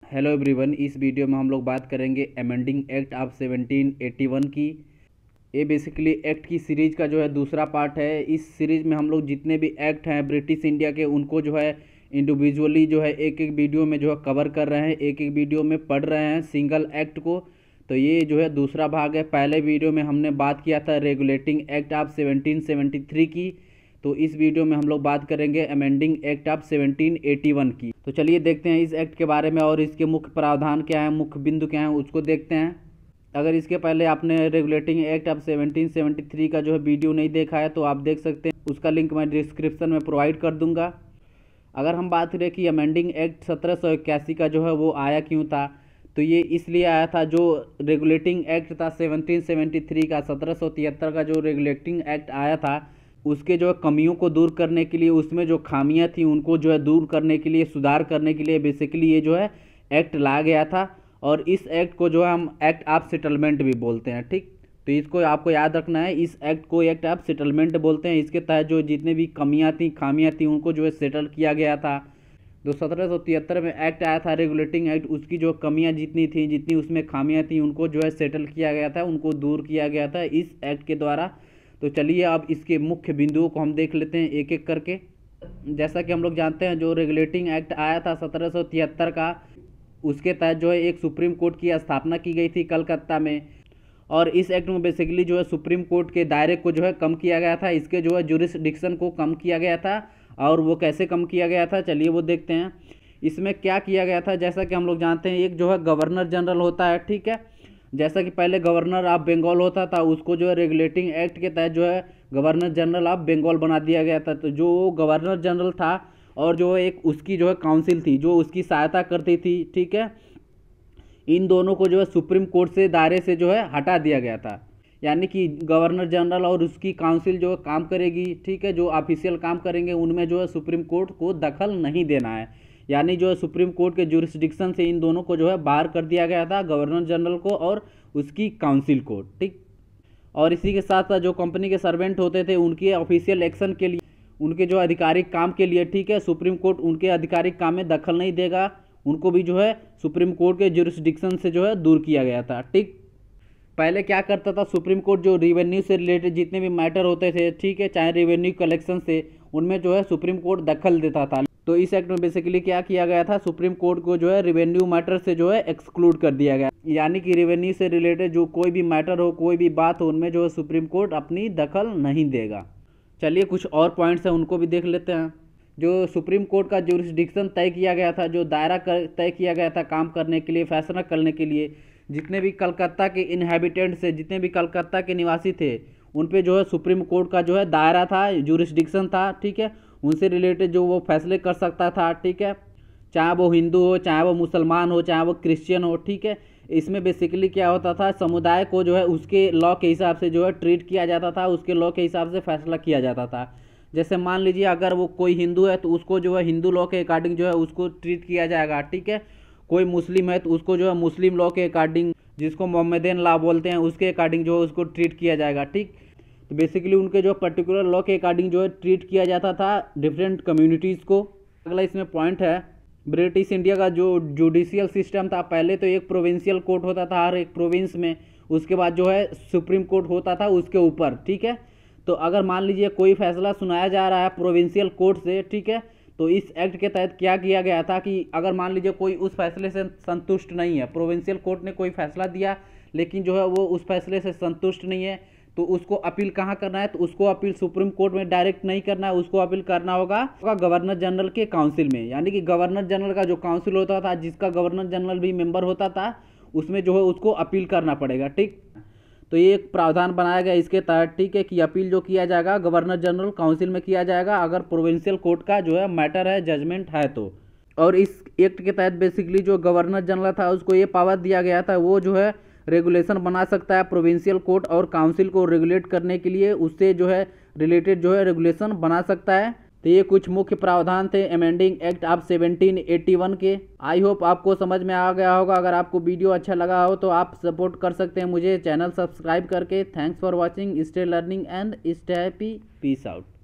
Hello everyone, इस video में हम लोग बात करेंगे अमेंडिंग एक्ट ऑफ 1781 की। ये बेसिकली एक्ट की सीरीज़ का जो है दूसरा पार्ट है। इस सीरीज़ में हम लोग जितने भी एक्ट हैं ब्रिटिश इंडिया के, उनको जो है इंडिविजुअली जो है एक एक वीडियो में जो है कवर कर रहे हैं, एक एक वीडियो में पढ़ रहे हैं सिंगल एक्ट को। तो ये जो है दूसरा भाग है। पहले वीडियो में हमने बात किया था रेगुलेटिंग एक्ट ऑफ 1773 की, तो इस वीडियो में हम लोग बात करेंगे अमेंडिंग एक्ट ऑफ 1781 की। तो चलिए देखते हैं इस एक्ट के बारे में और इसके मुख्य प्रावधान क्या है, मुख्य बिंदु क्या है, उसको देखते हैं। अगर इसके पहले आपने रेगुलेटिंग एक्ट ऑफ 1773 का जो है वीडियो नहीं देखा है तो आप देख सकते हैं, उसका लिंक मैं डिस्क्रिप्शन में प्रोवाइड कर दूंगा। अगर हम बात करें कि अमेंडिंग एक्ट 1781 का जो है वो आया क्यों था, तो ये इसलिए आया था, जो रेगुलेटिंग एक्ट था 1773 का, 1773 का जो रेगुलेटिंग एक्ट आया था, उसके जो कमियों को दूर करने के लिए, उसमें जो खामियां थी उनको जो है दूर करने के लिए, सुधार करने के लिए बेसिकली ये जो है एक्ट लाया गया था। और इस एक्ट को जो है हम एक्ट ऑफ सेटलमेंट भी बोलते हैं, ठीक। तो इसको आपको याद रखना है, इस एक्ट को एक्ट ऑफ सेटलमेंट बोलते हैं। इसके तहत जो जितने भी कमियां थी, खामियां थी, उनको जो है सेटल किया गया था। जो 1773 में एक्ट आया था रेगुलेटिंग एक्ट, उसकी जो कमियां जितनी थी, जितनी उसमें खामियां थी, उनको जो है सेटल किया गया था, उनको दूर किया गया था इस एक्ट के द्वारा। तो चलिए अब इसके मुख्य बिंदुओं को हम देख लेते हैं एक एक करके। जैसा कि हम लोग जानते हैं, जो रेगुलेटिंग एक्ट आया था 1773 का, उसके तहत जो है एक सुप्रीम कोर्ट की स्थापना की गई थी कलकत्ता में। और इस एक्ट में बेसिकली जो है सुप्रीम कोर्ट के दायरे को जो है कम किया गया था, इसके जो है जुरिस्डिक्शन को कम किया गया था। और वो कैसे कम किया गया था, चलिए वो देखते हैं। इसमें क्या किया गया था, जैसा कि हम लोग जानते हैं, एक जो है गवर्नर जनरल होता है, ठीक है। जैसा कि पहले गवर्नर ऑफ बंगाल होता था, उसको जो है रेगुलेटिंग एक्ट के तहत जो है गवर्नर जनरल ऑफ बंगाल बना दिया गया था। तो जो गवर्नर जनरल था और जो एक उसकी जो है काउंसिल थी जो उसकी सहायता करती थी, ठीक है, इन दोनों को जो है सुप्रीम कोर्ट से दायरे से जो है हटा दिया गया था। यानी कि गवर्नर जनरल और उसकी काउंसिल जो काम करेगी, ठीक है, जो ऑफिशियल काम करेंगे, उनमें जो है सुप्रीम कोर्ट को दखल नहीं देना है। यानी जो है सुप्रीम कोर्ट के जुरिस्डिक्शन से इन दोनों को जो है बाहर कर दिया गया था, गवर्नर जनरल को और उसकी काउंसिल को, ठीक। और इसी के साथ साथ जो कंपनी के सर्वेंट होते थे, उनके ऑफिशियल एक्शन के लिए, उनके जो आधिकारिक काम के लिए, ठीक है, सुप्रीम कोर्ट उनके आधिकारिक काम में दखल नहीं देगा। उनको भी जो है सुप्रीम कोर्ट के जुरिस्डिक्शन से जो है दूर किया गया था, ठीक। पहले क्या करता था सुप्रीम कोर्ट, जो रेवेन्यू से रिलेटेड जितने भी मैटर होते थे, ठीक है, चाहे रेवेन्यू कलेक्शन से, उनमें जो है सुप्रीम कोर्ट दखल देता था। तो इस एक्ट में बेसिकली क्या किया गया था, सुप्रीम कोर्ट को जो है रेवेन्यू मैटर से जो है एक्सक्लूड कर दिया गया। यानी कि रेवेन्यू से रिलेटेड जो कोई भी मैटर हो, कोई भी बात हो, उनमें जो है सुप्रीम कोर्ट अपनी दखल नहीं देगा। चलिए कुछ और पॉइंट्स हैं, उनको भी देख लेते हैं। जो सुप्रीम कोर्ट का जुरिस्डिक्शन तय किया गया था, जो दायरा तय किया गया था काम करने के लिए, फैसला करने के लिए, जितने भी कलकत्ता के इनहैबिटेंट्स थे, जितने भी कलकत्ता के निवासी थे, उन पे जो है सुप्रीम कोर्ट का जो है दायरा था, जुरिस्डिक्शन था, ठीक है। उनसे रिलेटेड जो वो फैसले कर सकता था, ठीक है, चाहे वो हिंदू हो, चाहे वो मुसलमान हो, चाहे वो क्रिश्चियन हो, ठीक है। इसमें बेसिकली क्या होता था, समुदाय को जो है उसके लॉ के हिसाब से जो है ट्रीट किया जाता था, उसके लॉ के हिसाब से फैसला किया जाता था। जैसे मान लीजिए अगर वो कोई हिंदू है तो उसको जो है हिंदू लॉ के अकॉर्डिंग जो है उसको ट्रीट किया जाएगा, ठीक है। कोई मुस्लिम है तो उसको जो है मुस्लिम लॉ के अकॉर्डिंग, जिसको मोहम्मदन लॉ बोलते हैं, उसके अकॉर्डिंग जो है उसको ट्रीट किया जाएगा, ठीक। तो बेसिकली उनके जो पर्टिकुलर लॉ के अकॉर्डिंग जो है ट्रीट किया जाता था डिफरेंट कम्युनिटीज़ को। अगला इसमें पॉइंट है, ब्रिटिश इंडिया का जो जुडिशियल सिस्टम था, पहले तो एक प्रोविंशियल कोर्ट होता था हर एक प्रोविंस में, उसके बाद जो है सुप्रीम कोर्ट होता था उसके ऊपर, ठीक है। तो अगर मान लीजिए कोई फैसला सुनाया जा रहा है प्रोविंशियल कोर्ट से, ठीक है, तो इस एक्ट के तहत क्या किया गया था कि अगर मान लीजिए कोई उस फैसले से संतुष्ट नहीं है, प्रोविंशियल कोर्ट ने कोई फैसला दिया लेकिन जो है वो उस फैसले से संतुष्ट नहीं है, तो उसको अपील कहाँ करना है, तो उसको अपील सुप्रीम कोर्ट में डायरेक्ट नहीं करना है, उसको अपील करना होगा गवर्नर जनरल के काउंसिल में। यानी कि गवर्नर जनरल का जो काउंसिल होता था, जिसका गवर्नर जनरल भी मेंबर होता था, उसमें जो है उसको अपील करना पड़ेगा, ठीक। तो ये एक प्रावधान बनाया गया इसके तहत, ठीक है, कि अपील जो किया जाएगा गवर्नर जनरल काउंसिल में किया जाएगा, अगर प्रोविंशियल कोर्ट का जो है मैटर है, जजमेंट है तो। और इस एक्ट के तहत बेसिकली जो गवर्नर जनरल था उसको ये पावर दिया गया था, वो जो है रेगुलेशन बना सकता है प्रोविंशियल कोर्ट और काउंसिल को रेगुलेट करने के लिए, उससे जो है रिलेटेड जो है रेगुलेशन बना सकता है। तो ये कुछ मुख्य प्रावधान थे अमेंडिंग एक्ट ऑफ 1781 के। आई होप आपको समझ में आ गया होगा। अगर आपको वीडियो अच्छा लगा हो तो आप सपोर्ट कर सकते हैं मुझे चैनल सब्सक्राइब करके। Thanks for watching, stay learning and stay happy, peace out.